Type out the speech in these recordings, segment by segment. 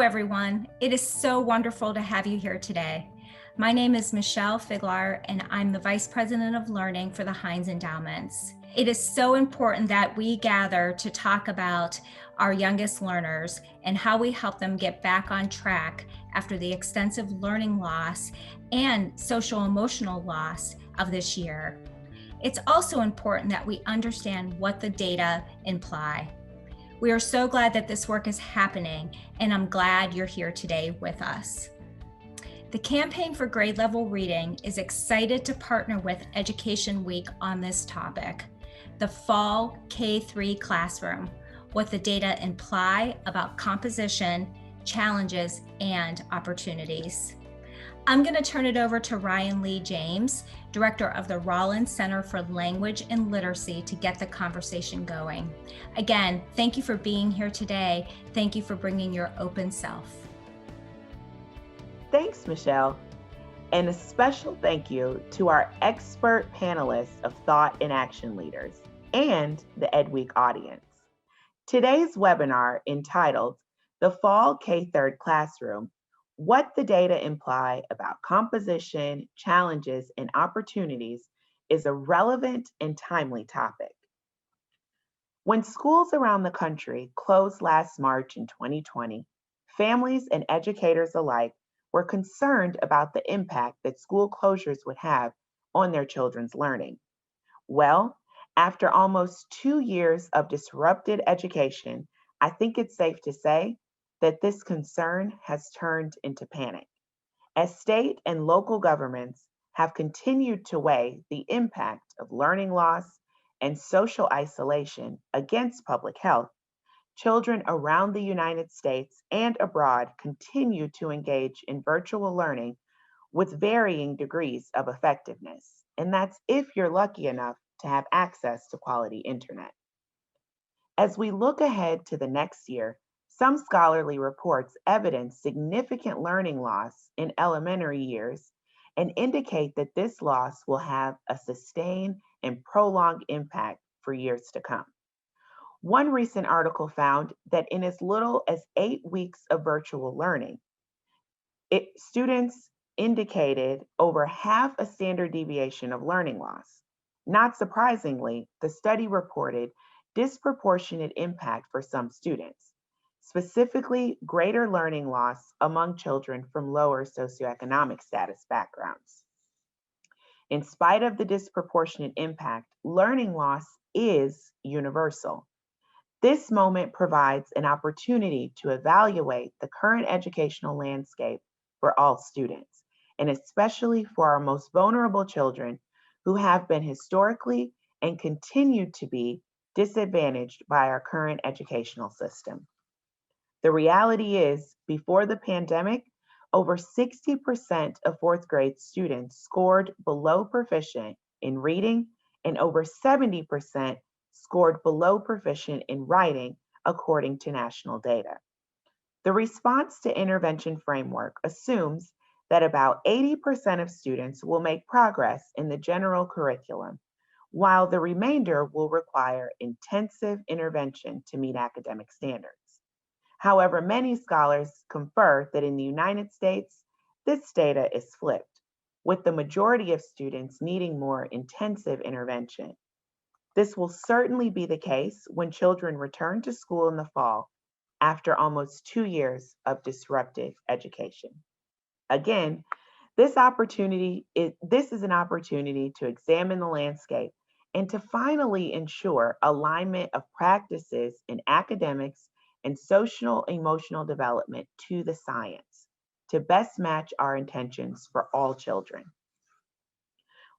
everyone. It is so wonderful to have you here today. My name is Michelle Figlar, and I'm the Vice President of Learning for the Heinz Endowments. It is so important that we gather to talk about our youngest learners and how we help them get back on track after the extensive learning loss and social emotional loss of this year. It's also important that we understand what the data imply. We are so glad that this work is happening, and I'm glad you're here today with us. The Campaign for Grade Level Reading is excited to partner with Education Week on this topic, the Fall K-3 Classroom, what the data imply about composition, challenges, and opportunities. I'm going to turn it over to Ryan Lee James, Director of the Rollins Center for Language and Literacy, to get the conversation going. Again, thank you for being here today. Thank you for bringing your open self. Thanks, Michelle. And a special thank you to our expert panelists of thought and action leaders and the EdWeek audience. Today's webinar, entitled The Fall K-3 Classroom, What the Data Imply About Composition, Challenges, and Opportunities, is a relevant and timely topic. When schools around the country closed last March in 2020, families and educators alike were concerned about the impact that school closures would have on their children's learning. Well, after almost 2 years of disrupted education, I think it's safe to say that this concern has turned into panic, as state and local governments have continued to weigh the impact of learning loss and social isolation against public health. Children around the United States and abroad continue to engage in virtual learning with varying degrees of effectiveness, and that's if you're lucky enough to have access to quality internet. As we look ahead to the next year, some scholarly reports evidence significant learning loss in elementary years and indicate that this loss will have a sustained and prolonged impact for years to come. One recent article found that in as little as 8 weeks of virtual learning, students indicated over half a standard deviation of learning loss. Not surprisingly, the study reported disproportionate impact for some students, specifically greater learning loss among children from lower socioeconomic status backgrounds. In spite of the disproportionate impact, learning loss is universal. This moment provides an opportunity to evaluate the current educational landscape for all students, and especially for our most vulnerable children who have been historically and continue to be disadvantaged by our current educational system. The reality is, before the pandemic, over 60% of fourth grade students scored below proficient in reading, and over 70% scored below proficient in writing, according to national data. The response to intervention framework assumes that about 80% of students will make progress in the general curriculum, while the remainder will require intensive intervention to meet academic standards. However, many scholars confer that in the United States, this data is flipped, with the majority of students needing more intensive intervention. This will certainly be the case when children return to school in the fall after almost 2 years of disrupted education. Again, this is an opportunity to examine the landscape and to finally ensure alignment of practices in academics and social emotional development to the science to best match our intentions for all children.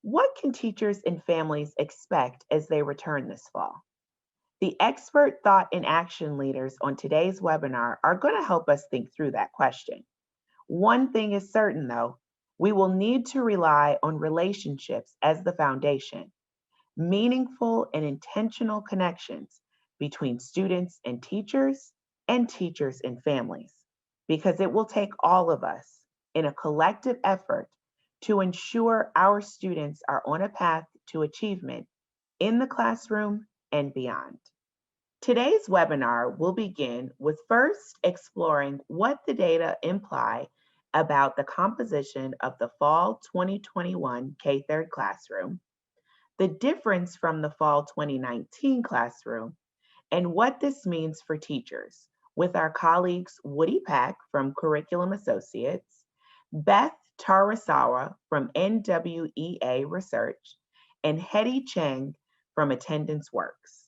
What can teachers and families expect as they return this fall? The expert thought and action leaders on today's webinar are going to help us think through that question. One thing is certain, though, we will need to rely on relationships as the foundation, meaningful and intentional connections between students and teachers and families, because it will take all of us in a collective effort to ensure our students are on a path to achievement in the classroom and beyond. Today's webinar will begin with first exploring what the data imply about the composition of the fall 2021 K-3 classroom, the difference from the fall 2019 classroom, and what this means for teachers with our colleagues Woody Pack from Curriculum Associates, Beth Tarasawa from NWEA Research, and Hetty Cheng from Attendance Works.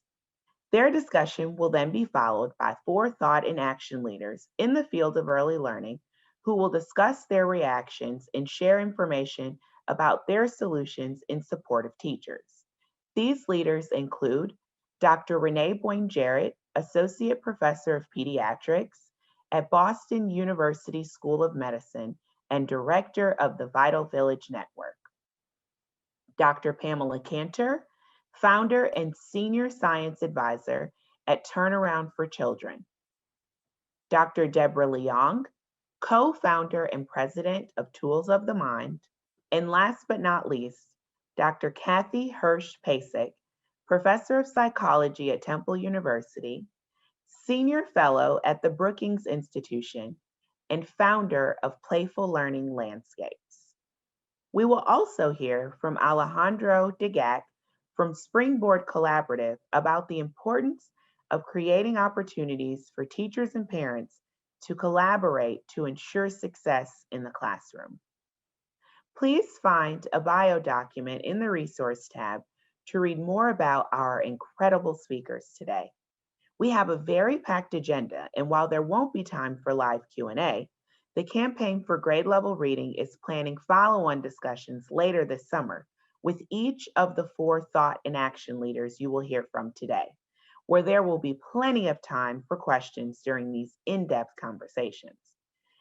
Their discussion will then be followed by 4 thought and action leaders in the field of early learning who will discuss their reactions and share information about their solutions in support of teachers. These leaders include Dr. Renee Boyne-Jarrett, Associate Professor of Pediatrics at Boston University School of Medicine and Director of the Vital Village Network. Dr. Pamela Cantor, Founder and Senior Science Advisor at Turnaround for Children. Dr. Deborah Leong, Co-Founder and President of Tools of the Mind. And last but not least, Dr. Kathy Hirsch-Pasek, Professor of Psychology at Temple University, Senior Fellow at the Brookings Institution, and founder of Playful Learning Landscapes. We will also hear from Alejandro Degac from Springboard Collaborative about the importance of creating opportunities for teachers and parents to collaborate to ensure success in the classroom. Please find a bio document in the resource tab to read more about our incredible speakers today. We have a very packed agenda, and while there won't be time for live Q&A, the Campaign for Grade Level Reading is planning follow-on discussions later this summer with each of the 4 thought and action leaders you will hear from today, where there will be plenty of time for questions during these in-depth conversations.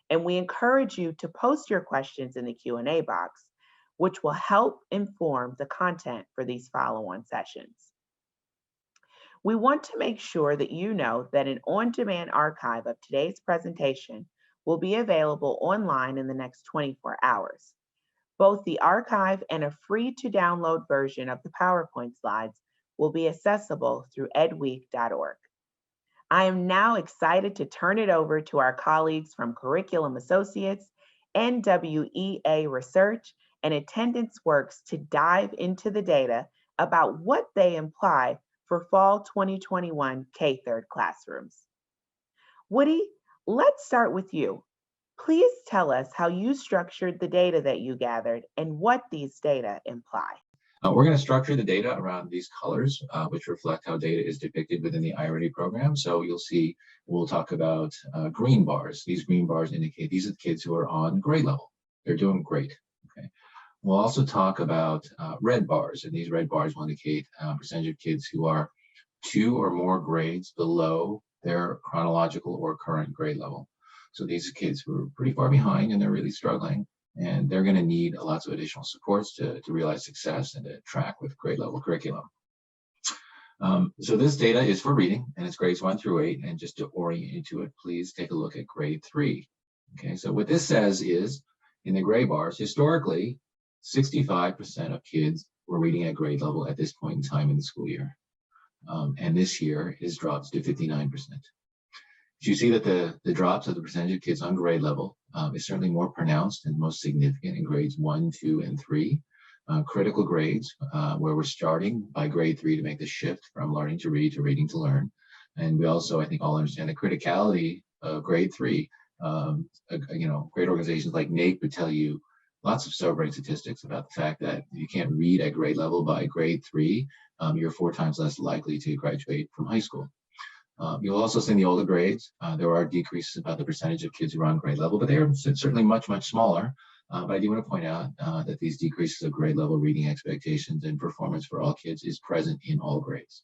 And we encourage you to post your questions in the Q&A box, which will help inform the content for these follow-on sessions. We want to make sure that you know that an on-demand archive of today's presentation will be available online in the next 24 hours. Both the archive and a free-to-download version of the PowerPoint slides will be accessible through edweek.org. I am now excited to turn it over to our colleagues from Curriculum Associates, NWEA Research, and Attendance Works to dive into the data about what they imply for fall 2021 K-3 classrooms. Woody, let's start with you. Please tell us how you structured the data that you gathered and what these data imply. We're going to structure the data around these colors, which reflect how data is depicted within the iReady program. So you'll see, we'll talk about green bars. These green bars indicate these are the kids who are on grade level. They're doing great. Okay. We'll also talk about red bars, and these red bars will indicate percentage of kids who are 2 or more grades below their chronological or current grade level. So these are kids who are pretty far behind and they're really struggling, and they're going to need lots of additional supports to realize success and to track with grade level curriculum. So this data is for reading, and it's grades 1 through 8. And just to orient you to it, please take a look at grade 3. Okay, so what this says is, in the gray bars, historically, 65% of kids were reading at grade level at this point in time in the school year. And this year it has dropped to 59%. You see that the drops of the percentage of kids on grade level is certainly more pronounced and most significant in grades 1, 2, and 3. Critical grades, where we're starting by grade 3 to make the shift from learning to read to reading to learn. And we also, I think, all understand the criticality of grade 3. Great organizations like NAEP would tell you lots of sobering statistics about the fact that if you can't read at grade level by grade 3, you're 4 times less likely to graduate from high school. You'll also see in the older grades, there are decreases about the percentage of kids who are on grade level, but they are certainly much, much smaller. But I do want to point out that these decreases of grade level reading expectations and performance for all kids is present in all grades.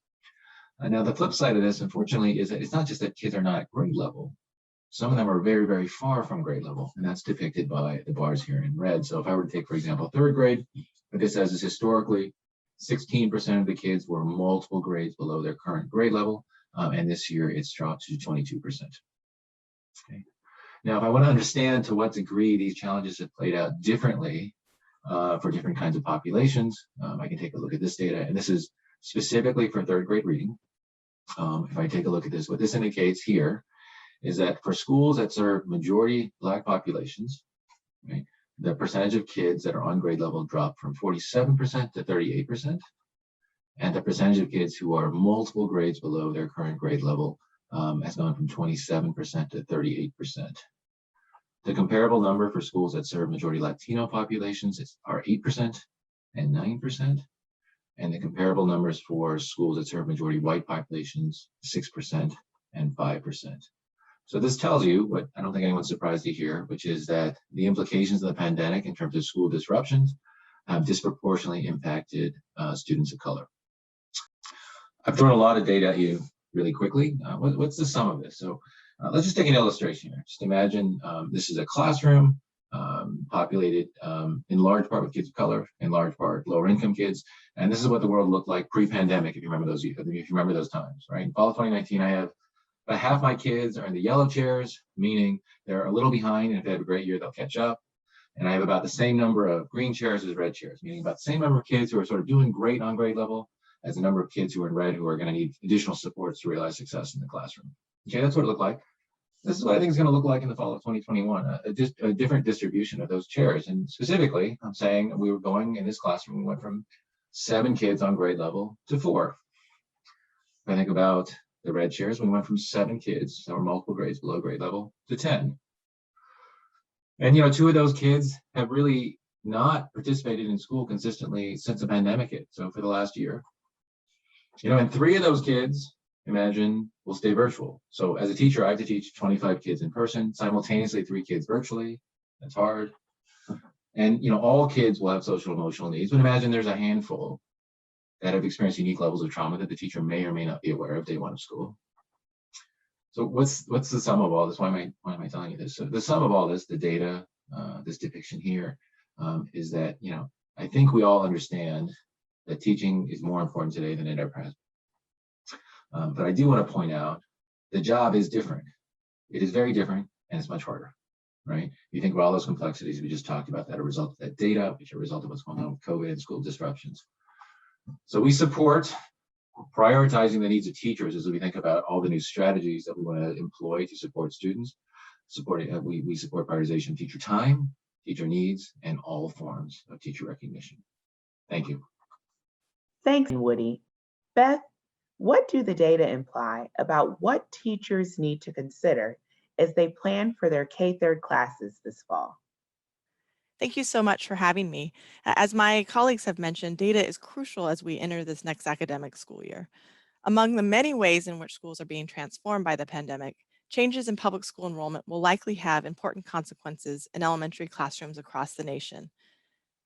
Now, the flip side of this, unfortunately, is that it's not just that kids are not at grade level. Some of them are very, very far from grade level, and that's depicted by the bars here in red. So if I were to take, for example, 3rd grade, what this says is historically, 16% of the kids were multiple grades below their current grade level. And this year it's dropped to 22%. Okay. Now, if I want to understand to what degree these challenges have played out differently for different kinds of populations, I can take a look at this data. And this is specifically for 3rd grade reading. If I take a look at this, what this indicates here is that for schools that serve majority Black populations, right, the percentage of kids that are on grade level dropped from 47% to 38%, and the percentage of kids who are multiple grades below their current grade level has gone from 27% to 38%. The comparable number for schools that serve majority Latino populations are 8% and 9%. And the comparable numbers for schools that serve majority white populations, 6% and 5%. So this tells you what I don't think anyone's surprised to hear, which is that the implications of the pandemic in terms of school disruptions have disproportionately impacted students of color. I've thrown a lot of data at you really quickly. What's the sum of this? So let's just take an illustration here. Just imagine this is a classroom populated in large part with kids of color, in large part lower income kids. And this is what the world looked like pre-pandemic, if you remember those times, right? In fall of 2019, I have about half my kids are in the yellow chairs, meaning they're a little behind, and if they have a great year, they'll catch up. And I have about the same number of green chairs as red chairs, meaning about the same number of kids who are sort of doing great on grade level as the number of kids who are in red who are going to need additional supports to realize success in the classroom. Okay, that's what it looked like. This is what I think is going to look like in the fall of 2021, a different distribution of those chairs. And specifically, I'm saying we were going in this classroom, we went from 7 kids on grade level to 4. If I think about the red chairs, we went from 7 kids that were multiple grades below grade level to 10. And 2 of those kids have really not participated in school consistently since the pandemic hit. So for the last year, and 3 of those kids, imagine, will stay virtual. So as a teacher, I have to teach 25 kids in person, simultaneously 3 kids virtually. That's hard. And all kids will have social emotional needs, but imagine there's a handful that have experienced unique levels of trauma that the teacher may or may not be aware of day one of school. So what's the sum of all this? Why am I telling you this? So the sum of all this, the data, this depiction here, is that I think we all understand that teaching is more important today than it ever has. But I do want to point out the job is different. It is very different, and it's much harder, right? You think about all those complexities we just talked about that are a result of that data, which are a result of what's going on with COVID and school disruptions. So we support prioritizing the needs of teachers as we think about all the new strategies that we want to employ to support students. We support prioritization of teacher time, teacher needs, and all forms of teacher recognition. Thank you. Thanks, Woody. Beth, what do the data imply about what teachers need to consider as they plan for their K-3 classes this fall? Thank you so much for having me. As my colleagues have mentioned, data is crucial as we enter this next academic school year. Among the many ways in which schools are being transformed by the pandemic, changes in public school enrollment will likely have important consequences in elementary classrooms across the nation.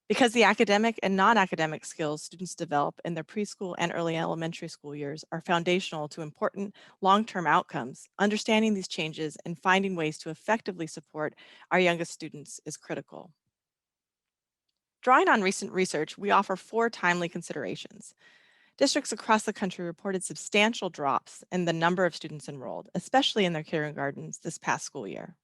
Because the academic and non-academic skills students develop in their preschool and early elementary school years are foundational to important long-term outcomes, understanding these changes and finding ways to effectively support our youngest students is critical. Drawing on recent research, we offer 4 timely considerations. Districts across the country reported substantial drops in the number of students enrolled, especially in their kindergartens this past school year.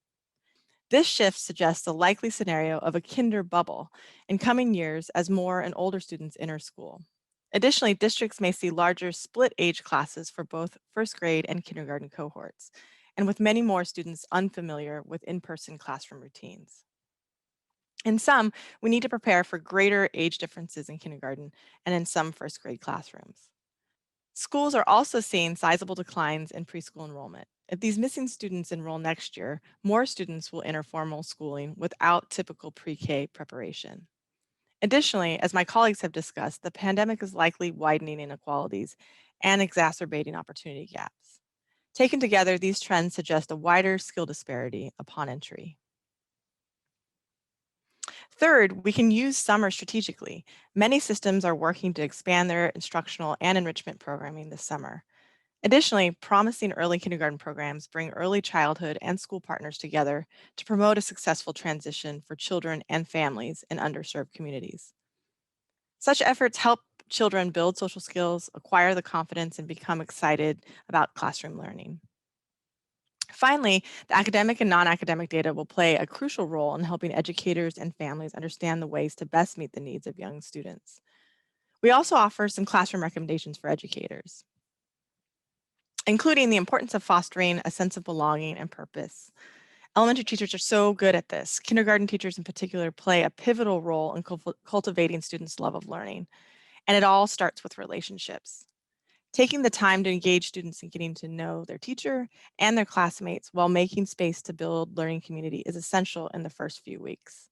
This shift suggests a likely scenario of a kinder bubble in coming years as more and older students enter school. Additionally, districts may see larger split age classes for both first grade and kindergarten cohorts, and with many more students unfamiliar with in-person classroom routines. In some, we need to prepare for greater age differences in kindergarten and in some first grade classrooms. Schools are also seeing sizable declines in preschool enrollment. If these missing students enroll next year, more students will enter formal schooling without typical pre-K preparation. Additionally, as my colleagues have discussed, the pandemic is likely widening inequalities and exacerbating opportunity gaps. Taken together, these trends suggest a wider skill disparity upon entry. Third, we can use summer strategically. Many systems are working to expand their instructional and enrichment programming this summer. Additionally, promising early kindergarten programs bring early childhood and school partners together to promote a successful transition for children and families in underserved communities. Such efforts help children build social skills, acquire the confidence, and become excited about classroom learning. Finally, the academic and non-academic data will play a crucial role in helping educators and families understand the ways to best meet the needs of young students. We also offer some classroom recommendations for educators. including the importance of fostering a sense of belonging and purpose. Elementary teachers are so good at this. Kindergarten teachers in particular play a pivotal role in cultivating students' love of learning, and it all starts with relationships. Taking the time to engage students in getting to know their teacher and their classmates while making space to build learning community is essential in the first few weeks.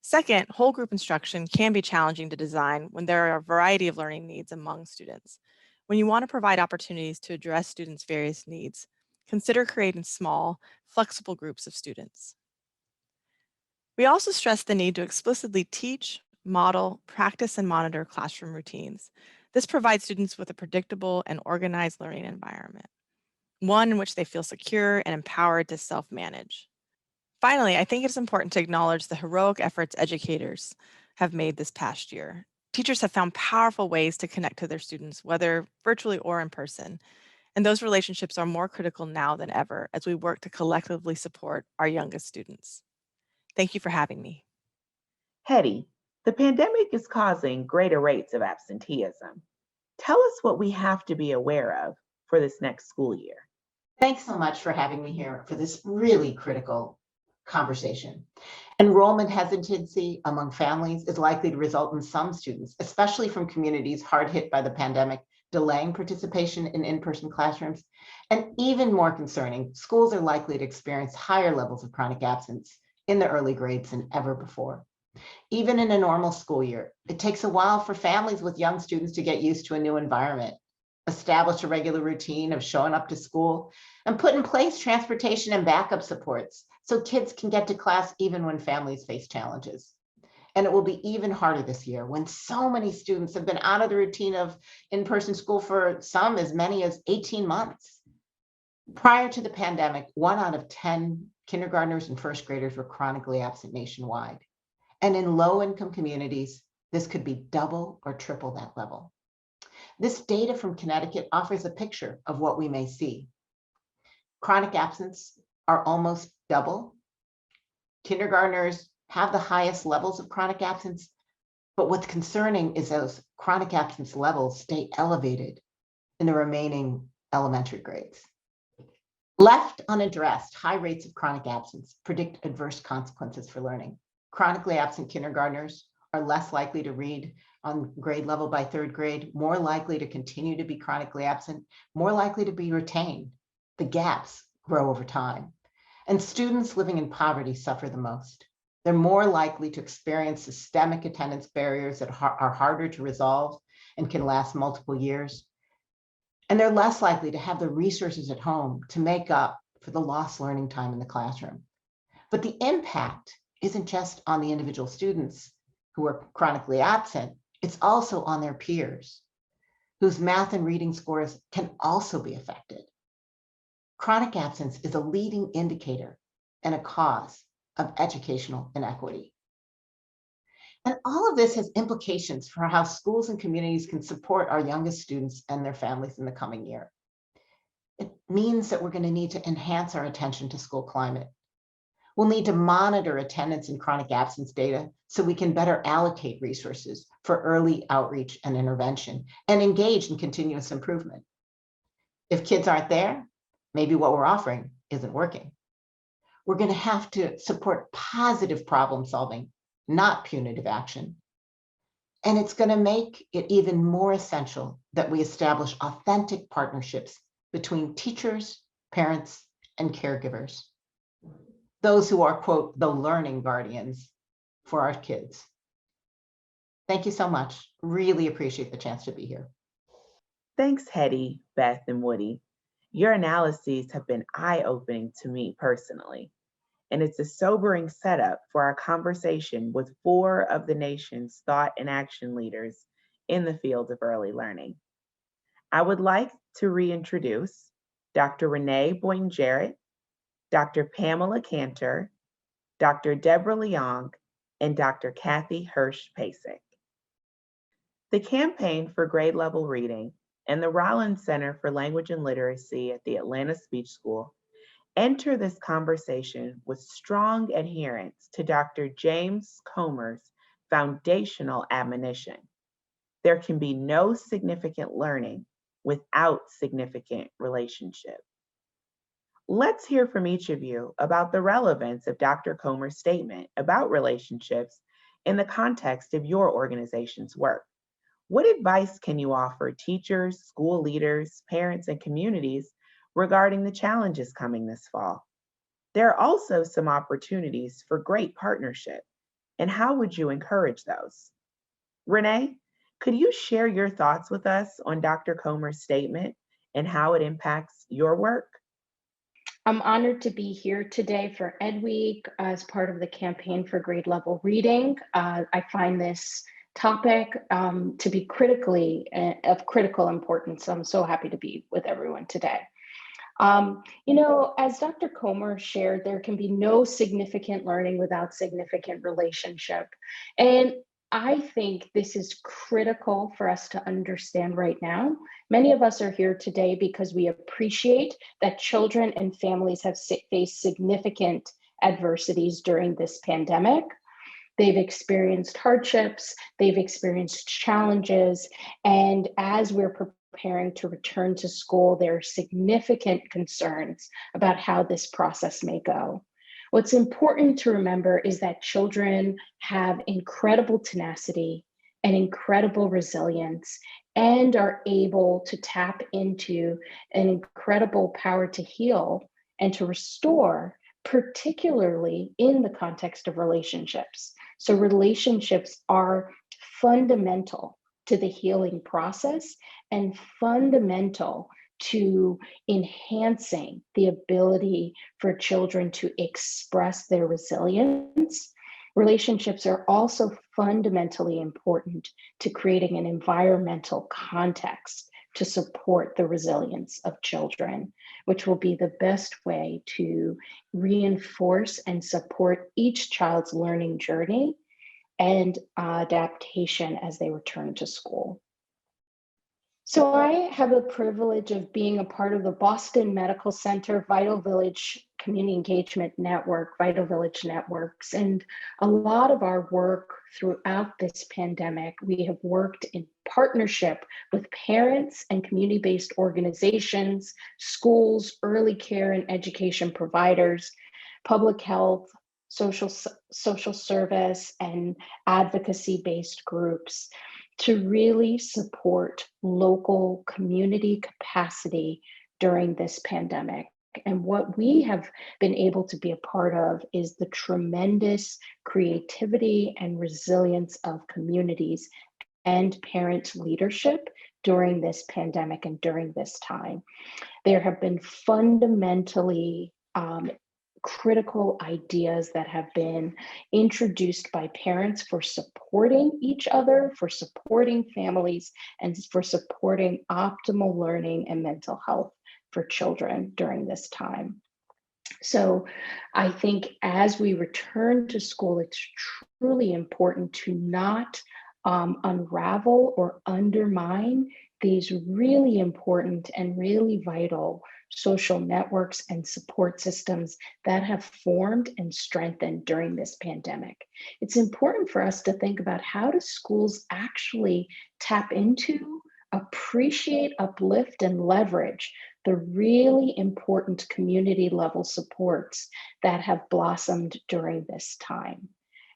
Second, whole group instruction can be challenging to design when there are a variety of learning needs among students. When you want to provide opportunities to address students' various needs, consider creating small, flexible groups of students. We also stress the need to explicitly teach, model, practice, and monitor classroom routines. This provides students with a predictable and organized learning environment, one in which they feel secure and empowered to self-manage. Finally, I think it's important to acknowledge the heroic efforts educators have made this past year. Teachers have found powerful ways to connect to their students, whether virtually or in person, and those relationships are more critical now than ever as we work to collectively support our youngest students. Thank you for having me. Hetty, the pandemic is causing greater rates of absenteeism. Tell us what we have to be aware of for this next school year. Thanks so much for having me here for this really critical conversation. Enrollment hesitancy among families is likely to result in some students, especially from communities hard hit by the pandemic, delaying participation in in-person classrooms. And even more concerning, schools are likely to experience higher levels of chronic absence in the early grades than ever before. Even in a normal school year, it takes a while for families with young students to get used to a new environment, establish a regular routine of showing up to school, and put in place transportation and backup supports so kids can get to class even when families face challenges. And it will be even harder this year when so many students have been out of the routine of in-person school for some as many as 18 months. Prior to the pandemic, 1 out of 10 kindergartners and first graders were chronically absent nationwide. And in low-income communities, this could be double or triple that level. This data from Connecticut offers a picture of what we may see. Chronic absence are almost double. Kindergartners have the highest levels of chronic absence, but what's concerning is those chronic absence levels stay elevated in the remaining elementary grades. Left unaddressed, high rates of chronic absence predict adverse consequences for learning. Chronically absent kindergartners are less likely to read on grade level by 3rd grade, more likely to continue to be chronically absent, more likely to be retained. The gaps grow over time. And students living in poverty suffer the most. They're more likely to experience systemic attendance barriers that are harder to resolve and can last multiple years. And they're less likely to have the resources at home to make up for the lost learning time in the classroom. But the impact isn't just on the individual students who are chronically absent, it's also on their peers, whose math and reading scores can also be affected. Chronic absence is a leading indicator and a cause of educational inequity. And all of this has implications for how schools and communities can support our youngest students and their families in the coming year. It means that we're going to need to enhance our attention to school climate. We'll need to monitor attendance and chronic absence data so we can better allocate resources for early outreach and intervention and engage in continuous improvement. If kids aren't there, maybe what we're offering isn't working. We're going to have to support positive problem solving, not punitive action. And it's going to make it even more essential that we establish authentic partnerships between teachers, parents, and caregivers. Those who are, quote, the learning guardians for our kids. Thank you so much. Really appreciate the chance to be here. Thanks, Hetty, Beth, and Woody. Your analyses have been eye-opening to me personally, and it's a sobering setup for our conversation with 4 of the nation's thought and action leaders in the field of early learning. I would like to reintroduce Dr. Renee Boyne-Jarrett, Dr. Pamela Cantor, Dr. Deborah Leong, and Dr. Kathy Hirsch-Pasek. The Campaign for Grade Level Reading and the Rollins Center for Language and Literacy at the Atlanta Speech School enter this conversation with strong adherence to Dr. James Comer's foundational admonition. There can be no significant learning without significant relationship. Let's hear from each of you about the relevance of Dr. Comer's statement about relationships in the context of your organization's work. What advice can you offer teachers, school leaders, parents, and communities regarding the challenges coming this fall? There are also some opportunities for great partnership, and how would you encourage those? Renee, could you share your thoughts with us on Dr. Comer's statement and how it impacts your work? I'm honored to be here today for Ed Week as part of the campaign for grade level reading. I find this topic to be of critical importance. I'm so happy to be with everyone today. As Dr. Comer shared, there can be no significant learning without significant relationship. And I think this is critical for us to understand right now. Many of us are here today because we appreciate that children and families have faced significant adversities during this pandemic. They've experienced hardships, they've experienced challenges, and as we're preparing to return to school, there are significant concerns about how this process may go. What's important to remember is that children have incredible tenacity and incredible resilience and are able to tap into an incredible power to heal and to restore, particularly in the context of relationships. So relationships are fundamental to the healing process and fundamental to enhancing the ability for children to express their resilience. Relationships are also fundamentally important to creating an environmental context to support the resilience of children, which will be the best way to reinforce and support each child's learning journey and adaptation as they return to school. So I have the privilege of being a part of the Boston Medical Center Vital Village Community Engagement Network, Vital Village Networks. And a lot of our work throughout this pandemic, we have worked in partnership with parents and community-based organizations, schools, early care and education providers, public health, social service, and advocacy-based groups to really support local community capacity during this pandemic. And what we have been able to be a part of is the tremendous creativity and resilience of communities and parent leadership during this pandemic and during this time. There have been fundamentally critical ideas that have been introduced by parents for supporting each other, for supporting families, and for supporting optimal learning and mental health for children during this time. So I think as we return to school, it's truly important to not unravel or undermine these really important and really vital social networks and support systems that have formed and strengthened during this pandemic. It's important for us to think about how do schools actually tap into, appreciate, uplift, and leverage the really important community level supports that have blossomed during this time.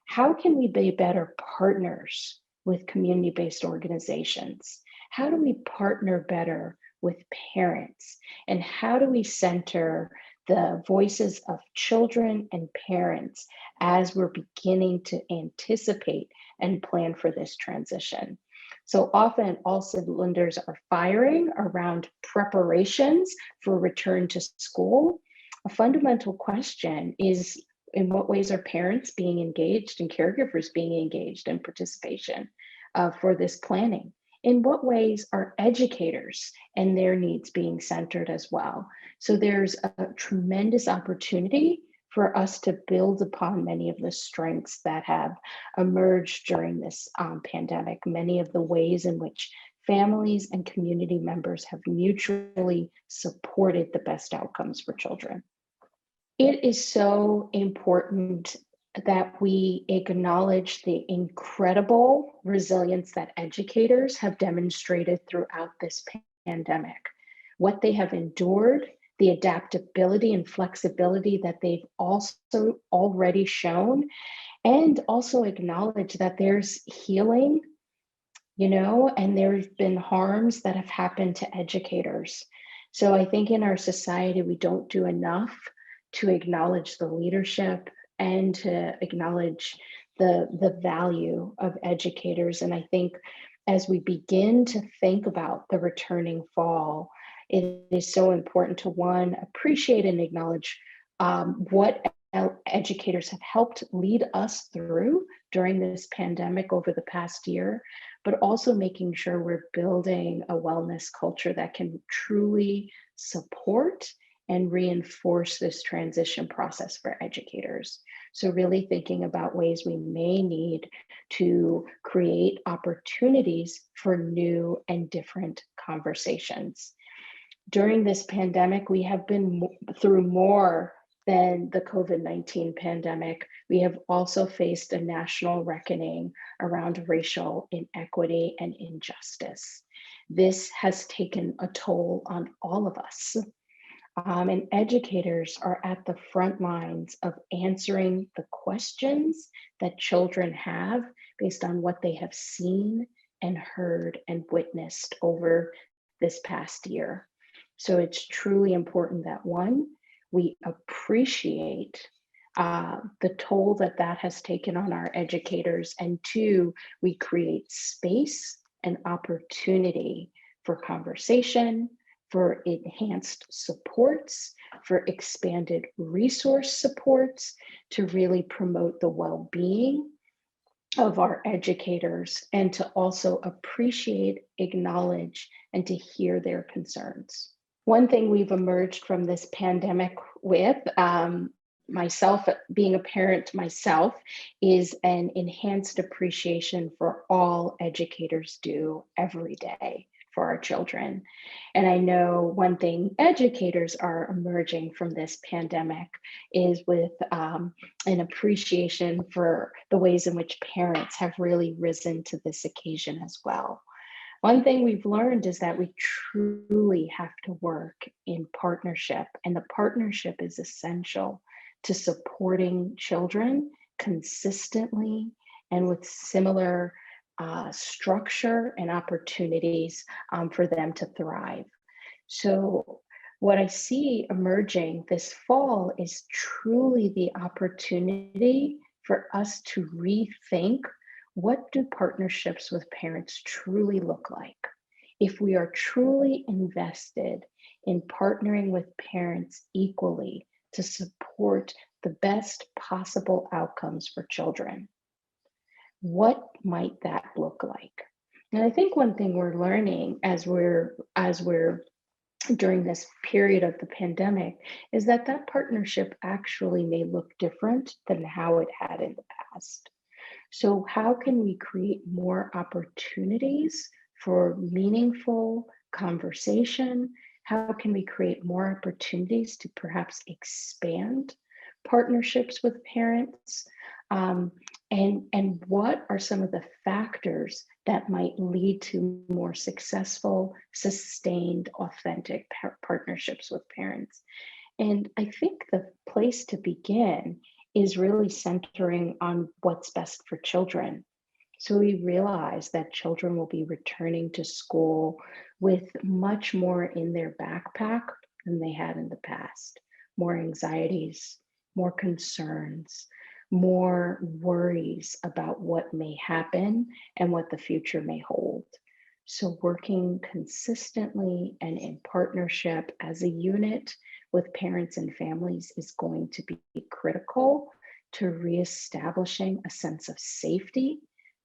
How can we be better partners with community-based organizations? How do we partner better with parents? And how do we center the voices of children and parents as we're beginning to anticipate and plan for this transition? So often all cylinders are firing around preparations for return to school. A fundamental question is, in what ways are parents being engaged and caregivers being engaged in participation for this planning? In what ways are educators and their needs being centered as well? So there's a tremendous opportunity for us to build upon many of the strengths that have emerged during this pandemic, many of the ways in which families and community members have mutually supported the best outcomes for children. It is so important that we acknowledge the incredible resilience that educators have demonstrated throughout this pandemic, what they have endured, the adaptability and flexibility that they've also already shown, and also acknowledge that there's healing, and there's been harms that have happened to educators. So I think in our society, we don't do enough to acknowledge the leadership and to acknowledge the value of educators. And I think as we begin to think about the returning fall, it is so important to, one, appreciate and acknowledge what educators have helped lead us through during this pandemic over the past year, but also making sure we're building a wellness culture that can truly support and reinforce this transition process for educators. So really thinking about ways we may need to create opportunities for new and different conversations. During this pandemic, we have been through more than the COVID-19 pandemic. We have also faced a national reckoning around racial inequity and injustice. This has taken a toll on all of us. And educators are at the front lines of answering the questions that children have based on what they have seen and heard and witnessed over this past year. So it's truly important that, one, we appreciate the toll that has taken on our educators, and two, we create space and opportunity for conversation, for enhanced supports, for expanded resource supports to really promote the well-being of our educators, and to also appreciate, acknowledge, and to hear their concerns. One thing we've emerged from this pandemic with, myself being a parent myself, is an enhanced appreciation for all educators do every day for our children. And I know one thing educators are emerging from this pandemic is with an appreciation for the ways in which parents have really risen to this occasion as well. One thing we've learned is that we truly have to work in partnership, and the partnership is essential to supporting children consistently and with similar structure and opportunities for them to thrive. So what I see emerging this fall is truly the opportunity for us to rethink, what do partnerships with parents truly look like? If we are truly invested in partnering with parents equally to support the best possible outcomes for children, what might that look like? And I think one thing we're learning as we're during this period of the pandemic is that partnership actually may look different than how it had in the past. So how can we create more opportunities for meaningful conversation? How can we create more opportunities to perhaps expand partnerships with parents? And what are some of the factors that might lead to more successful, sustained, authentic partnerships with parents? And I think the place to begin is really centering on what's best for children. So we realize that children will be returning to school with much more in their backpack than they had in the past. More anxieties, more concerns, more worries about what may happen and what the future may hold. So working consistently and in partnership as a unit with parents and families is going to be critical to reestablishing a sense of safety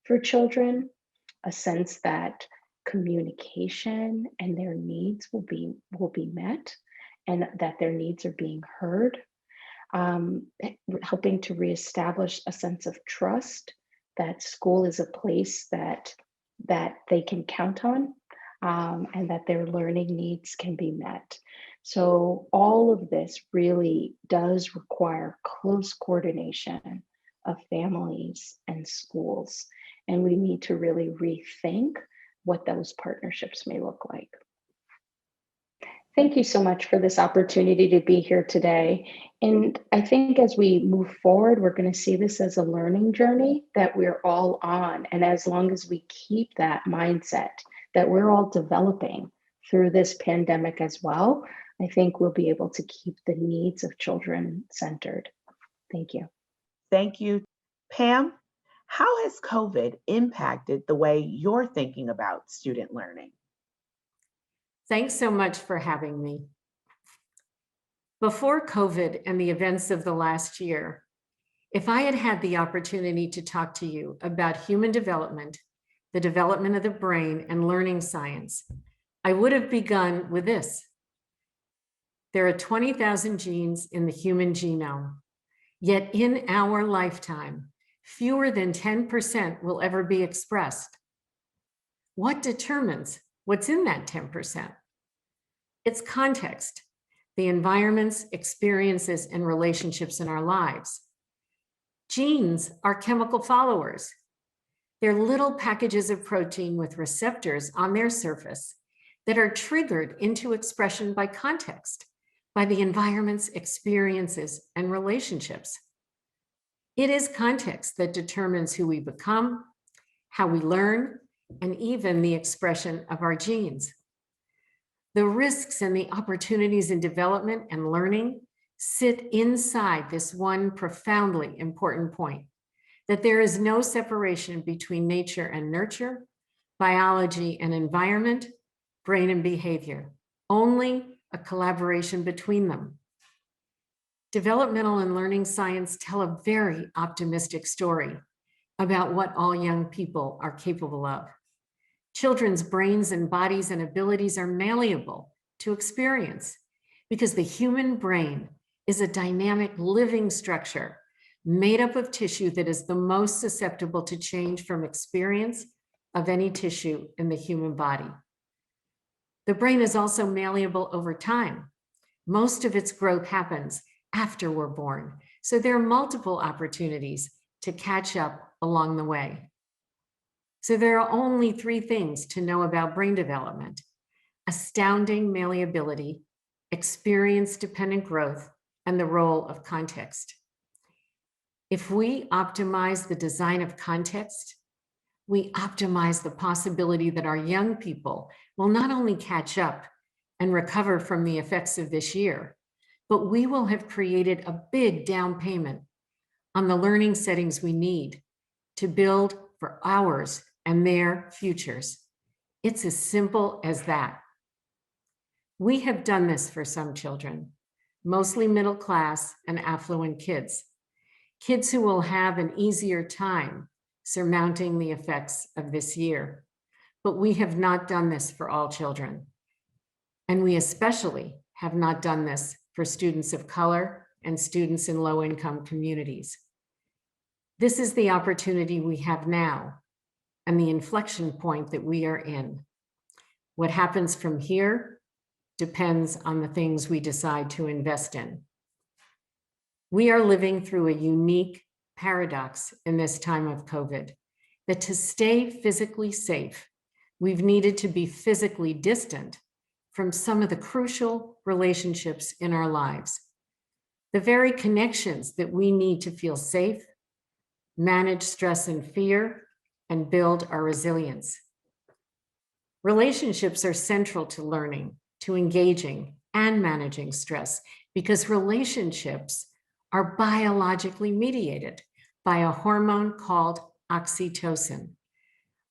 for children, a sense that communication and their needs will be met, and that their needs are being heard. Helping to reestablish a sense of trust that school is a place that they can count on, and that their learning needs can be met. So all of this really does require close coordination of families and schools, and we need to really rethink what those partnerships may look like. Thank you so much for this opportunity to be here today. And I think as we move forward, we're going to see this as a learning journey that we're all on. And as long as we keep that mindset that we're all developing through this pandemic as well, I think we'll be able to keep the needs of children centered. Thank you. Thank you. Pam, how has COVID impacted the way you're thinking about student learning? Thanks so much for having me. Before COVID and the events of the last year, if I had had the opportunity to talk to you about human development, the development of the brain, and learning science, I would have begun with this. There are 20,000 genes in the human genome, yet in our lifetime, fewer than 10% will ever be expressed. What determines what's in that 10%? It's context, the environments, experiences, and relationships in our lives. Genes are chemical followers. They're little packages of protein with receptors on their surface that are triggered into expression by context, by the environments, experiences, and relationships. It is context that determines who we become, how we learn, and even the expression of our genes. The risks and the opportunities in development and learning sit inside this one profoundly important point, that there is no separation between nature and nurture, biology and environment, brain and behavior, only a collaboration between them. Developmental and learning science tell a very optimistic story about what all young people are capable of. Children's brains and bodies and abilities are malleable to experience because the human brain is a dynamic living structure made up of tissue that is the most susceptible to change from experience of any tissue in the human body. The brain is also malleable over time. Most of its growth happens after we're born, so there are multiple opportunities to catch up along the way. So there are only 3 things to know about brain development: astounding malleability, experience-dependent growth, and the role of context. If we optimize the design of context, we optimize the possibility that our young people will not only catch up and recover from the effects of this year, but we will have created a big down payment on the learning settings we need to build for ours and their futures. It's as simple as that. We have done this for some children, mostly middle class and affluent kids who will have an easier time surmounting the effects of this year. But we have not done this for all children. And we especially have not done this for students of color and students in low-income communities. This is the opportunity we have now and the inflection point that we are in. What happens from here depends on the things we decide to invest in. We are living through a unique paradox in this time of COVID, that to stay physically safe, we've needed to be physically distant from some of the crucial relationships in our lives. The very connections that we need to feel safe, manage stress and fear, and build our resilience. Relationships are central to learning, to engaging, and managing stress, because relationships are biologically mediated by a hormone called oxytocin,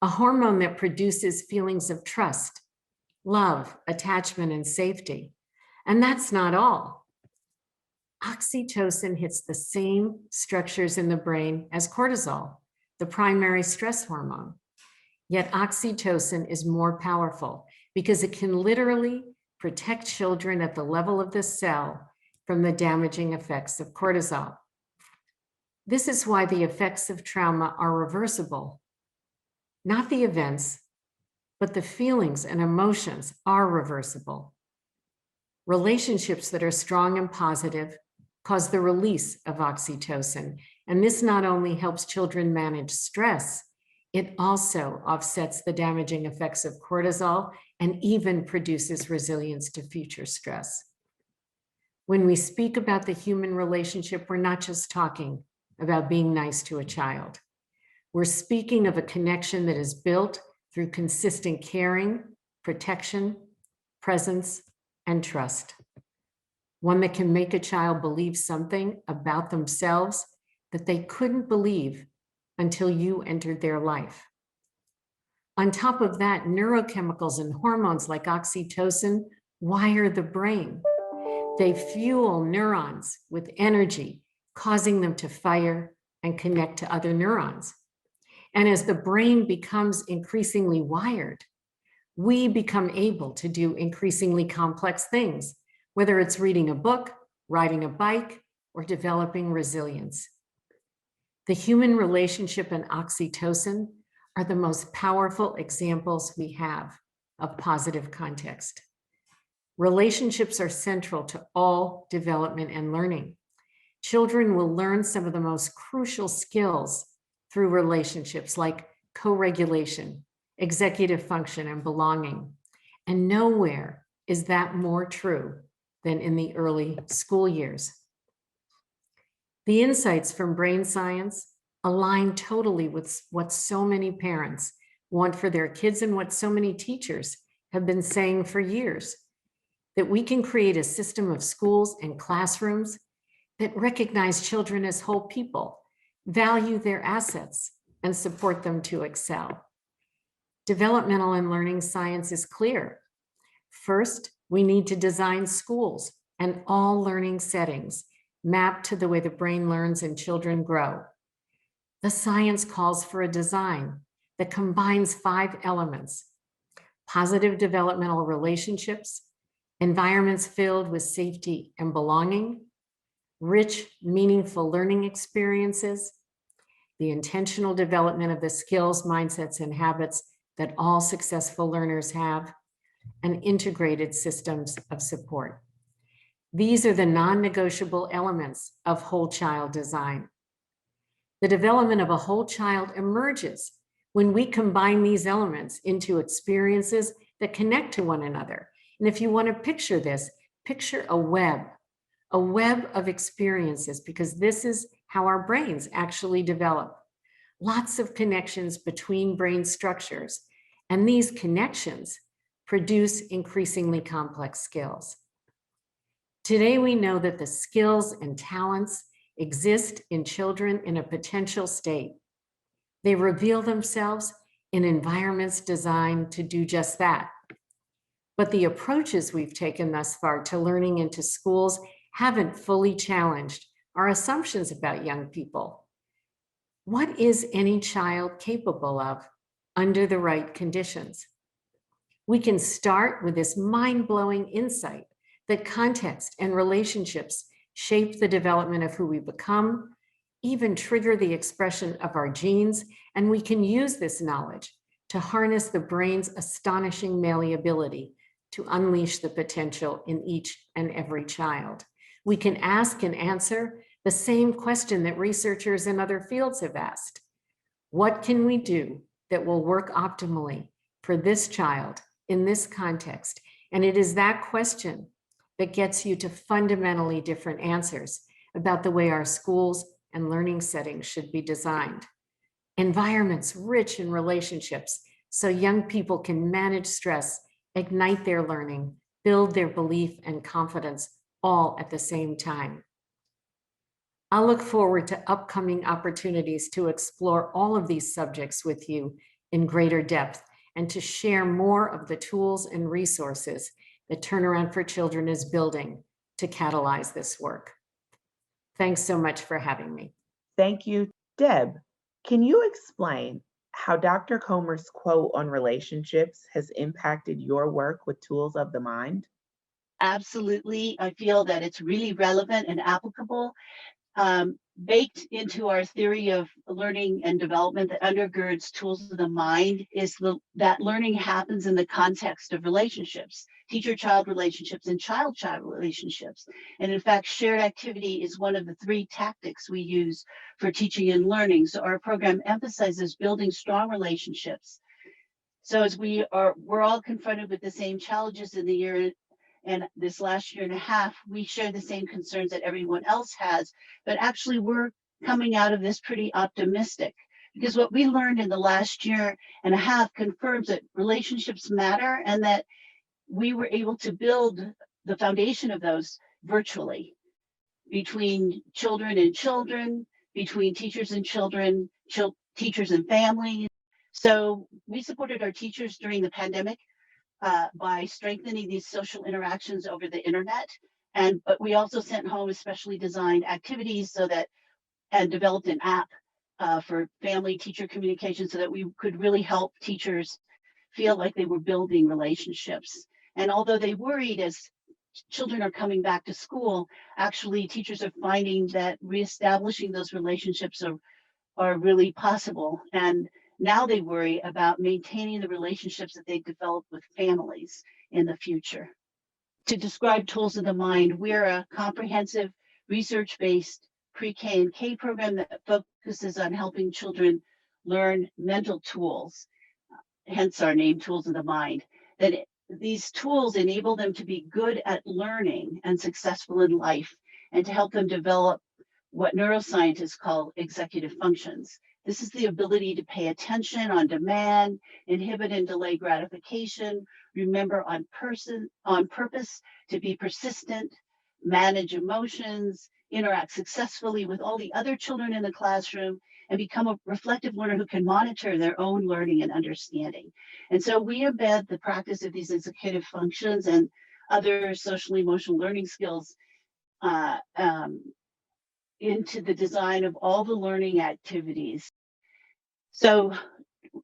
a hormone that produces feelings of trust, love, attachment, and safety. And that's not all. Oxytocin hits the same structures in the brain as cortisol, the primary stress hormone. Yet oxytocin is more powerful because it can literally protect children at the level of the cell from the damaging effects of cortisol. This is why the effects of trauma are reversible. Not the events, but the feelings and emotions are reversible. Relationships that are strong and positive cause the release of oxytocin. And this not only helps children manage stress, it also offsets the damaging effects of cortisol and even produces resilience to future stress. When we speak about the human relationship, we're not just talking about being nice to a child. We're speaking of a connection that is built through consistent caring, protection, presence, and trust. One that can make a child believe something about themselves that they couldn't believe until you entered their life. On top of that, neurochemicals and hormones like oxytocin wire the brain. They fuel neurons with energy, causing them to fire and connect to other neurons. And as the brain becomes increasingly wired, we become able to do increasingly complex things, whether it's reading a book, riding a bike, or developing resilience. The human relationship and oxytocin are the most powerful examples we have of positive context. Relationships are central to all development and learning. Children will learn some of the most crucial skills through relationships like co-regulation, executive function, and belonging. And nowhere is that more true than in the early school years. The insights from brain science align totally with what so many parents want for their kids and what so many teachers have been saying for years, that we can create a system of schools and classrooms that recognize children as whole people, value their assets, and support them to excel. Developmental and learning science is clear. First, we need to design schools and all learning settings mapped to the way the brain learns and children grow. The science calls for a design that combines 5 elements: positive developmental relationships, environments filled with safety and belonging, rich, meaningful learning experiences, the intentional development of the skills, mindsets, and habits that all successful learners have, and integrated systems of support. These are the non-negotiable elements of whole child design. The development of a whole child emerges when we combine these elements into experiences that connect to one another. And if you want to picture this, picture a web of experiences, because this is how our brains actually develop. Lots of connections between brain structures, and these connections produce increasingly complex skills. Today, we know that the skills and talents exist in children in a potential state. They reveal themselves in environments designed to do just that. But the approaches we've taken thus far to learning into schools haven't fully challenged our assumptions about young people. What is any child capable of under the right conditions? We can start with this mind-blowing insight that context and relationships shape the development of who we become, even trigger the expression of our genes, and we can use this knowledge to harness the brain's astonishing malleability to unleash the potential in each and every child. We can ask and answer the same question that researchers in other fields have asked. What can we do that will work optimally for this child in this context? And it is that question that gets you to fundamentally different answers about the way our schools and learning settings should be designed. Environments rich in relationships so young people can manage stress, ignite their learning, build their belief and confidence all at the same time. I'll look forward to upcoming opportunities to explore all of these subjects with you in greater depth and to share more of the tools and resources that Turnaround for Children is building to catalyze this work. Thanks so much for having me. Thank you. Deb, can you explain how Dr. Comer's quote on relationships has impacted your work with tools of the mind? Absolutely. I feel that it's really relevant and applicable. Baked into our theory of learning and development that undergirds tools of the mind is that learning happens in the context of relationships, teacher-child relationships and child-child relationships. And in fact, shared activity is one of the 3 tactics we use for teaching and learning. So our program emphasizes building strong relationships So as we're all confronted with the same challenges in the year and this last year and a half, we share the same concerns that everyone else has, but actually we're coming out of this pretty optimistic, because what we learned in the last year and a half confirms that relationships matter and that we were able to build the foundation of those virtually between children and children, between teachers and children, teachers and families. So we supported our teachers during the pandemic by strengthening these social interactions over the internet. But we also sent home especially designed activities and developed an app for family teacher communication so that we could really help teachers feel like they were building relationships. And although they worried as children are coming back to school, actually teachers are finding that reestablishing those relationships are really possible. And now they worry about maintaining the relationships that they develop with families in the future. To describe Tools of the Mind, we're a comprehensive research-based pre-K and K program that focuses on helping children learn mental tools, hence our name, Tools of the Mind. These tools enable them to be good at learning and successful in life, and to help them develop what neuroscientists call executive functions. This is the ability to pay attention on demand, inhibit and delay gratification, remember on purpose, to be persistent, manage emotions, interact successfully with all the other children in the classroom, and become a reflective learner who can monitor their own learning and understanding. And so we embed the practice of these executive functions and other social emotional learning skills into the design of all the learning activities. So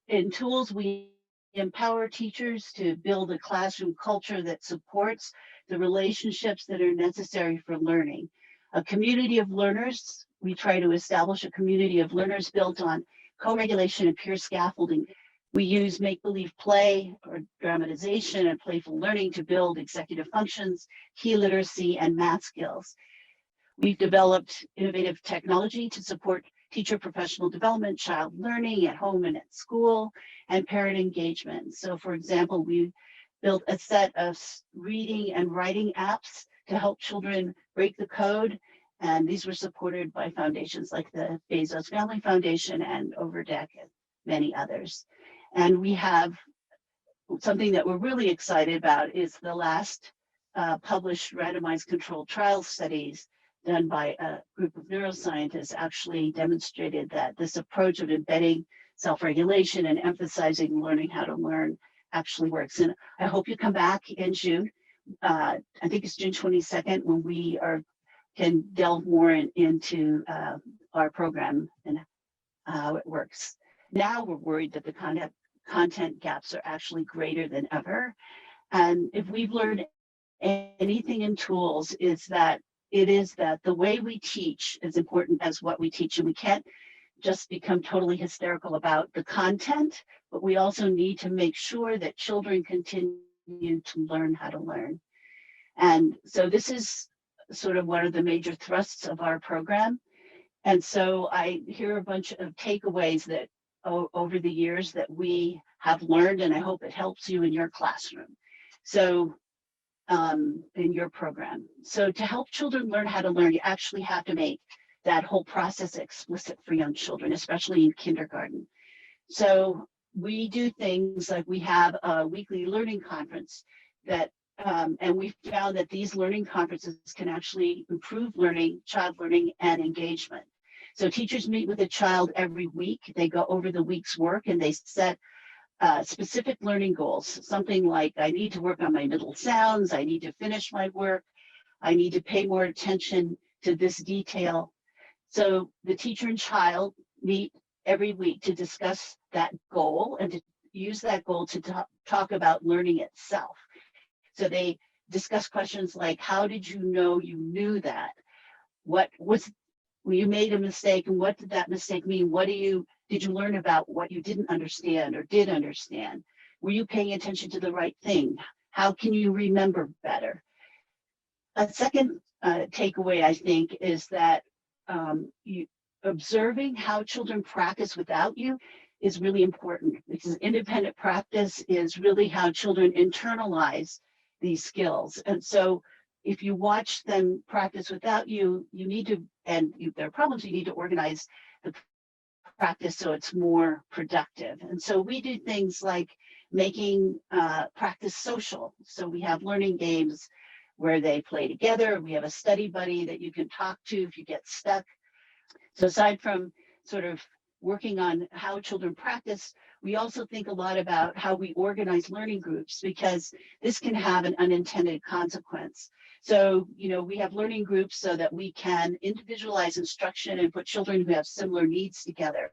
in Tools, we empower teachers to build a classroom culture that supports the relationships that are necessary for learning. A community of learners, we try to establish a community of learners built on co-regulation and peer scaffolding. We use make-believe play or dramatization and playful learning to build executive functions, key literacy, and math skills. We've developed innovative technology to support teacher professional development, child learning at home and at school, and parent engagement. So for example, we built a set of reading and writing apps to help children break the code. And these were supported by foundations like the Bezos Family Foundation and Overdeck and many others. And we have something that we're really excited about is the last published randomized controlled trial studies done by a group of neuroscientists actually demonstrated that this approach of embedding self-regulation and emphasizing learning how to learn actually works. And I hope you come back in June. I think it's June 22nd when we can delve more into our program and how it works. Now we're worried that the content gaps are actually greater than ever. And if we've learned anything in Tools, is that the way we teach is important as what we teach, and we can't just become totally hysterical about the content, but we also need to make sure that children continue to learn how to learn. And so this is sort of one of the major thrusts of our program. And so I hear a bunch of takeaways that over the years that we have learned, and I hope it helps you in your classroom. So in your program. So to help children learn how to learn, you actually have to make that whole process explicit for young children, especially in kindergarten. So we do things like we have a weekly learning conference that, and we found that these learning conferences can actually improve learning, child learning, and engagement. So teachers meet with a child every week. They go over the week's work and they set specific learning goals, something like I need to work on my middle sounds, I need to finish my work, I need to pay more attention to this detail. So the teacher and child meet every week to discuss that goal and to use that goal to talk about learning itself. So they discuss questions like, how did you know you knew that? What was, when you made a mistake, and what did that mistake mean? Did you learn about what you didn't understand or did understand? Were you paying attention to the right thing? How can you remember better? A second takeaway, I think, is that observing how children practice without you is really important, because independent practice is really how children internalize these skills. And so if you watch them practice without you, you need to, and there are problems, you need to organize the practice so it's more productive. And so we do things like making practice social. So we have learning games where they play together. We have a study buddy that you can talk to if you get stuck. So aside from sort of working on how children practice, we also think a lot about how we organize learning groups, because this can have an unintended consequence. So, we have learning groups so that we can individualize instruction and put children who have similar needs together.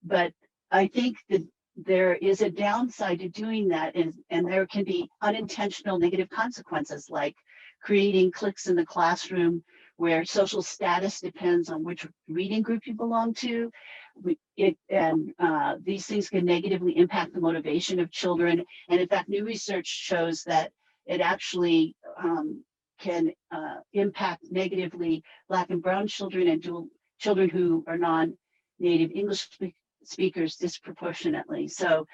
But I think that there is a downside to doing that, and there can be unintentional negative consequences, like creating cliques in the classroom where social status depends on which reading group you belong to. These things can negatively impact the motivation of children. And in fact, new research shows that it actually can impact negatively Black and Brown children and children who are non-native English speakers disproportionately. So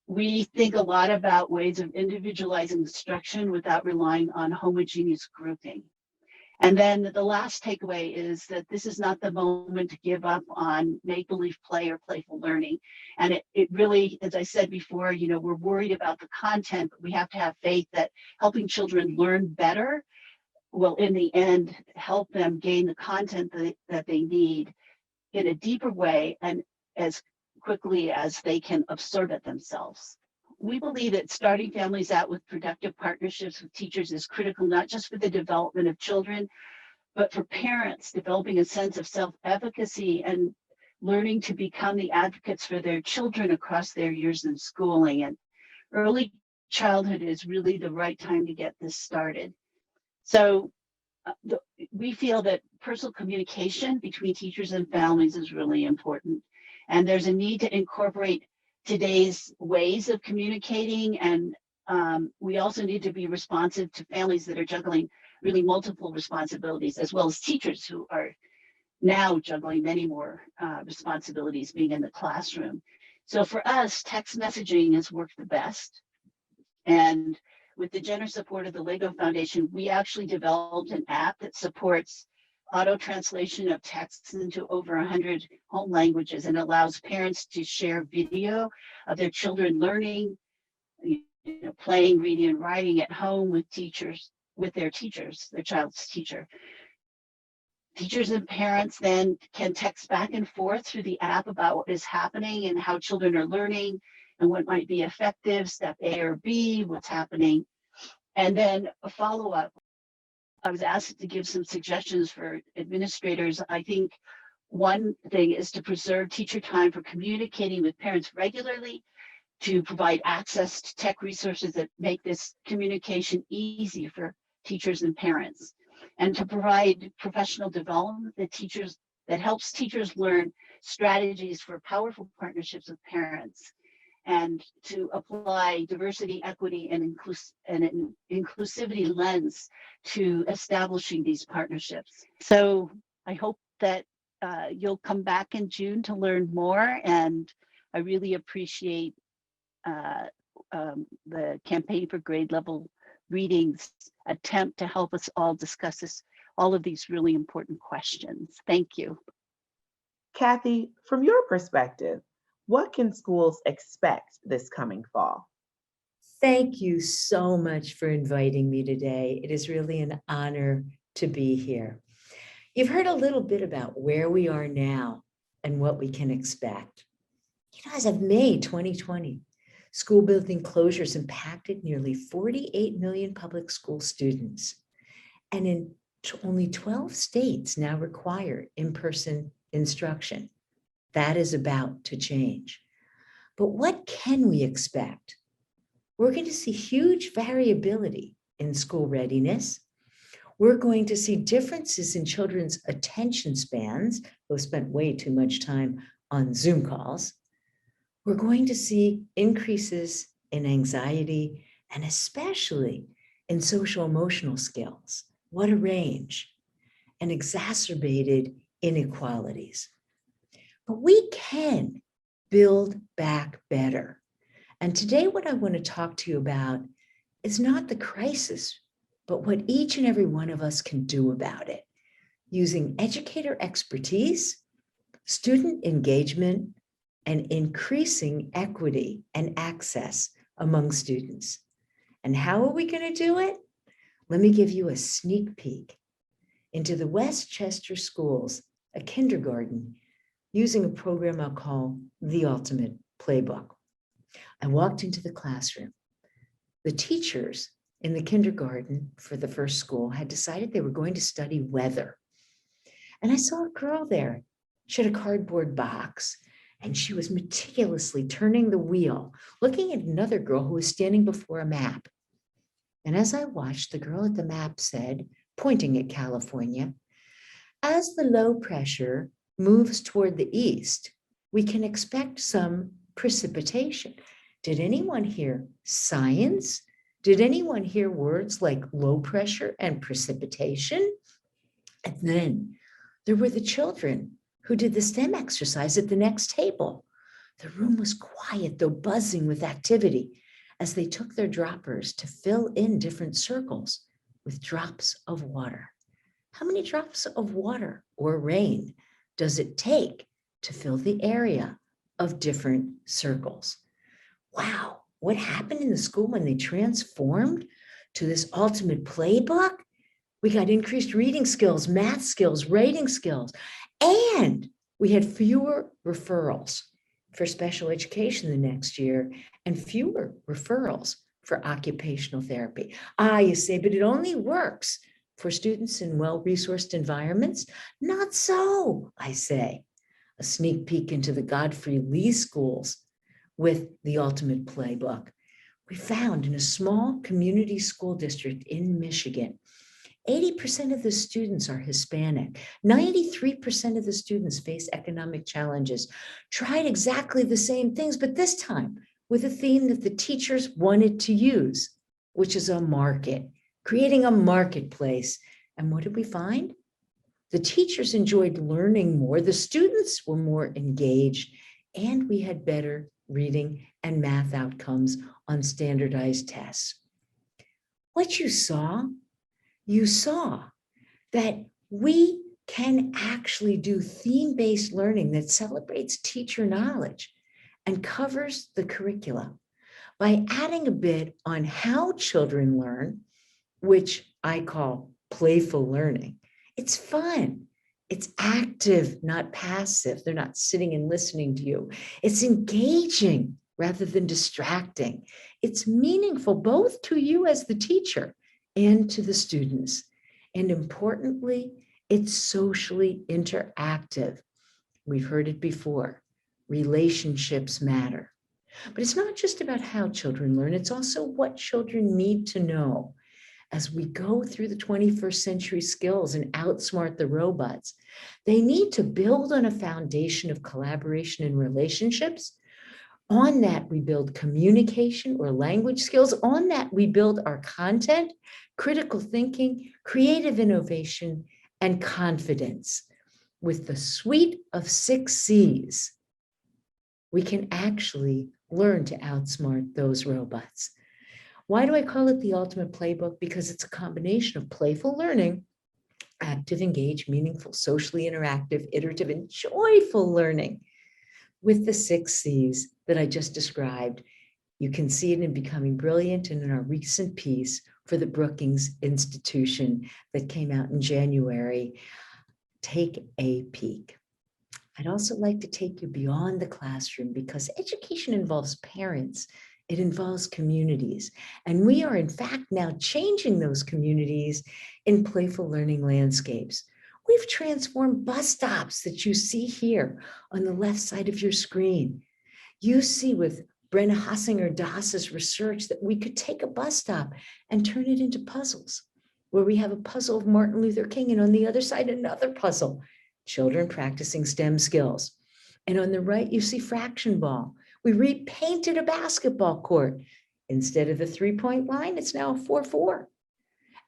we think a lot about ways of individualizing instruction without relying on homogeneous grouping. And then the last takeaway is that this is not the moment to give up on make-believe play or playful learning. And it really, as I said before, we're worried about the content, but we have to have faith that helping children learn better will, in the end, help them gain the content that they need in a deeper way and as quickly as they can absorb it themselves. We believe that starting families out with productive partnerships with teachers is critical, not just for the development of children, but for parents developing a sense of self-efficacy and learning to become the advocates for their children across their years in schooling. And early childhood is really the right time to get this started. So we feel that personal communication between teachers and families is really important. And there's a need to incorporate today's ways of communicating. And we also need to be responsive to families that are juggling really multiple responsibilities, as well as teachers who are now juggling many more responsibilities being in the classroom. So for us, text messaging has worked the best. And with the generous support of the Lego Foundation, we actually developed an app that supports auto translation of texts into over 100 home languages and allows parents to share video of their children learning, playing, reading, and writing at home with their teachers, their child's teacher. Teachers and parents then can text back and forth through the app about what is happening and how children are learning and what might be effective, step A or B, what's happening. And then a follow-up. I was asked to give some suggestions for administrators. I think one thing is to preserve teacher time for communicating with parents regularly, to provide access to tech resources that make this communication easy for teachers and parents, and to provide professional development that helps teachers learn strategies for powerful partnerships with parents, and to apply diversity, equity, and an inclusivity lens to establishing these partnerships. So I hope that you'll come back in June to learn more, and I really appreciate the Campaign for Grade Level Readings attempt to help us all discuss all of these really important questions. Thank you. Kathy, from your perspective, what can schools expect this coming fall? Thank you so much for inviting me today. It is really an honor to be here. You've heard a little bit about where we are now and what we can expect. As of May 2020, school building closures impacted nearly 48 million public school students. And in only 12 states now require in-person instruction. That is about to change. But what can we expect? We're going to see huge variability in school readiness. We're going to see differences in children's attention spans, who have spent way too much time on Zoom calls. We're going to see increases in anxiety and especially in social emotional skills. What a range, and exacerbated inequalities. but we can build back better. And today, what I want to talk to you about is not the crisis, but what each and every one of us can do about it, using educator expertise, student engagement, and increasing equity and access among students. And how are we going to do it? Let me give you a sneak peek into the Westchester schools, a kindergarten, using a program I'll call the Ultimate Playbook. I walked into the classroom. The teachers in the kindergarten for the first school had decided they were going to study weather. And I saw a girl there. She had a cardboard box, and she was meticulously turning the wheel, looking at another girl who was standing before a map. And as I watched, the girl at the map said, pointing at California, as the low pressure moves toward the east, we can expect some precipitation. Did anyone hear science? Did anyone hear words like low pressure and precipitation? And then there were the children who did the STEM exercise at the next table. The room was quiet, though buzzing with activity, as they took their droppers to fill in different circles with drops of water. How many drops of water or rain does it take to fill the area of different circles? Wow, what happened in the school when they transformed to this ultimate playbook? We got increased reading skills, math skills, writing skills, and we had fewer referrals for special education the next year and fewer referrals for occupational therapy. You say, but it only works for students in well-resourced environments. Not so, I say. A sneak peek into the Godfrey Lee schools with the Ultimate Playbook. We found in a small community school district in Michigan, 80% of the students are Hispanic. 93% of the students face economic challenges. Tried exactly the same things, but this time with a theme that the teachers wanted to use, which is a market, creating a marketplace. And what did we find? The teachers enjoyed learning more, the students were more engaged, and we had better reading and math outcomes on standardized tests. What you saw that we can actually do theme-based learning that celebrates teacher knowledge and covers the curricula by adding a bit on how children learn, which I call playful learning. It's fun. It's active, not passive. They're not sitting and listening to you. It's engaging rather than distracting. It's meaningful both to you as the teacher and to the students. And importantly, it's socially interactive. We've heard it before. Relationships matter. But it's not just about how children learn, it's also what children need to know. As we go through the 21st century skills and outsmart the robots, they need to build on a foundation of collaboration and relationships. On that, we build communication or language skills. On that, we build our content, critical thinking, creative innovation, and confidence. With the suite of 6 C's, we can actually learn to outsmart those robots. Why do I call it the Ultimate Playbook? Because it's a combination of playful learning, active, engaged, meaningful, socially interactive, iterative, and joyful learning with the 6 C's that I just described. You can see it in Becoming Brilliant and in our recent piece for the Brookings Institution that came out in January. Take a peek. I'd also like to take you beyond the classroom because education involves parents. It involves communities. And we are in fact now changing those communities in playful learning landscapes. We've transformed bus stops that you see here on the left side of your screen. You see with Brenna Hossinger-Doss's research that we could take a bus stop and turn it into puzzles, where we have a puzzle of Martin Luther King and on the other side, another puzzle, children practicing STEM skills. And on the right, you see fraction ball. We repainted a basketball court. Instead of the 3-point line, it's now a 4-4.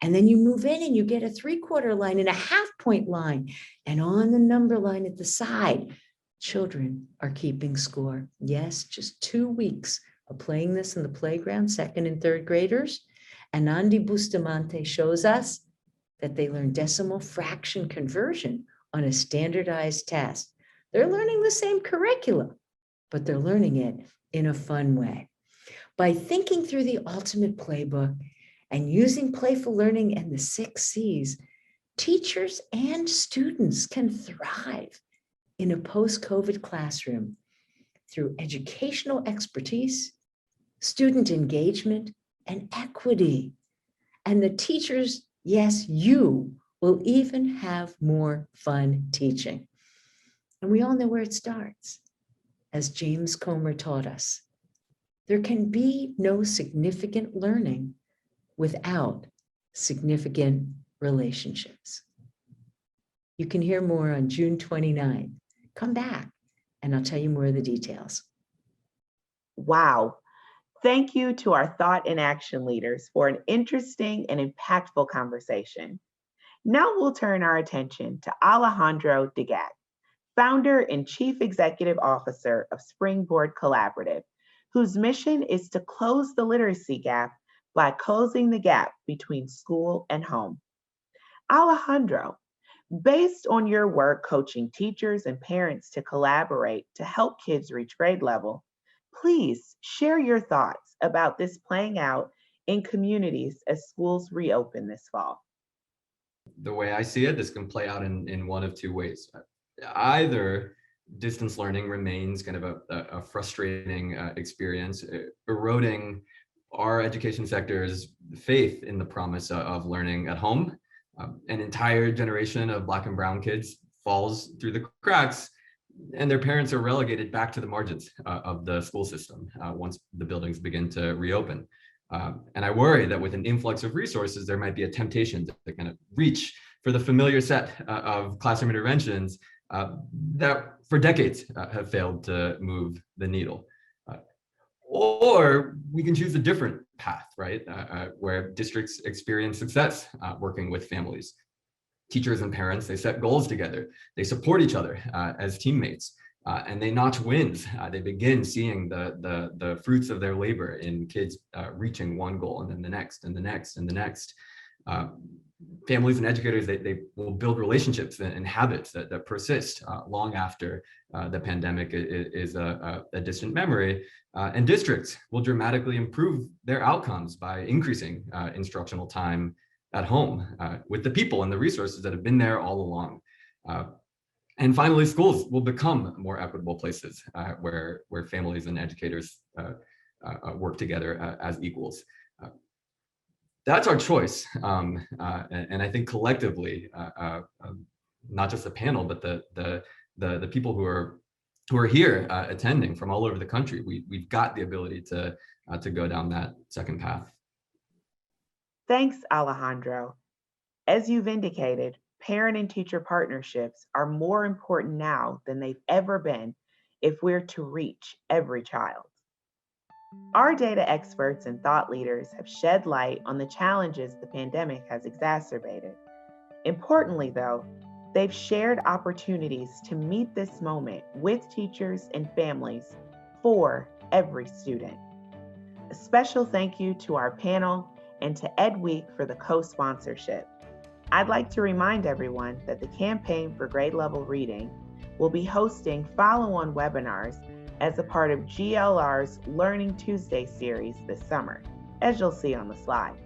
And then you move in and you get a 3/4 line and a 1/2 point line. And on the number line at the side, children are keeping score. Yes, just 2 weeks of playing this in the playground, second and third graders. And Andy Bustamante shows us that they learn decimal fraction conversion on a standardized test. They're learning the same curriculum, but they're learning it in a fun way. By thinking through the ultimate playbook and using playful learning and the 6 C's, teachers and students can thrive in a post-COVID classroom through educational expertise, student engagement, and equity. And the teachers, yes, you will even have more fun teaching. And we all know where it starts. As James Comer taught us, there can be no significant learning without significant relationships. You can hear more on June 29. Come back and I'll tell you more of the details. Wow. Thank you to our thought and action leaders for an interesting and impactful conversation. Now we'll turn our attention to Alejandro Degat, founder and chief executive officer of Springboard Collaborative, whose mission is to close the literacy gap by closing the gap between school and home. Alejandro, based on your work coaching teachers and parents to collaborate to help kids reach grade level, please share your thoughts about this playing out in communities as schools reopen this fall. The way I see it, this can play out in one of two ways. Either distance learning remains kind of a frustrating experience, eroding our education sector's faith in the promise of learning at home. An entire generation of Black and brown kids falls through the cracks, and their parents are relegated back to the margins of the school system once the buildings begin to reopen. And I worry that with an influx of resources, there might be a temptation to kind of reach for the familiar set of classroom interventions that for decades have failed to move the needle. Or we can choose a different path, right? Where districts experience success working with families. Teachers and parents, they set goals together. They support each other as teammates, and they notch wins. They begin seeing the fruits of their labor in kids reaching one goal and then the next and the next and the next. Families and educators, they will build relationships and habits that persist long after the pandemic is a distant memory. And districts will dramatically improve their outcomes by increasing instructional time at home with the people and the resources that have been there all along. And finally, schools will become more equitable places where families and educators work together as equals. That's our choice. And I think collectively, not just the panel, but the people who are here attending from all over the country, we've got the ability to go down that second path. Thanks, Alejandro. As you've indicated, parent and teacher partnerships are more important now than they've ever been if we're to reach every child. Our data experts and thought leaders have shed light on the challenges the pandemic has exacerbated. Importantly, though, they've shared opportunities to meet this moment with teachers and families for every student. A special thank you to our panel and to Ed Week for the co-sponsorship. I'd like to remind everyone that the Campaign for Grade Level Reading will be hosting follow-on webinars as a part of GLR's Learning Tuesday series this summer, as you'll see on the slide.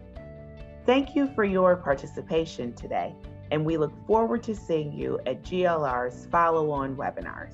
Thank you for your participation today, and we look forward to seeing you at GLR's follow-on webinars.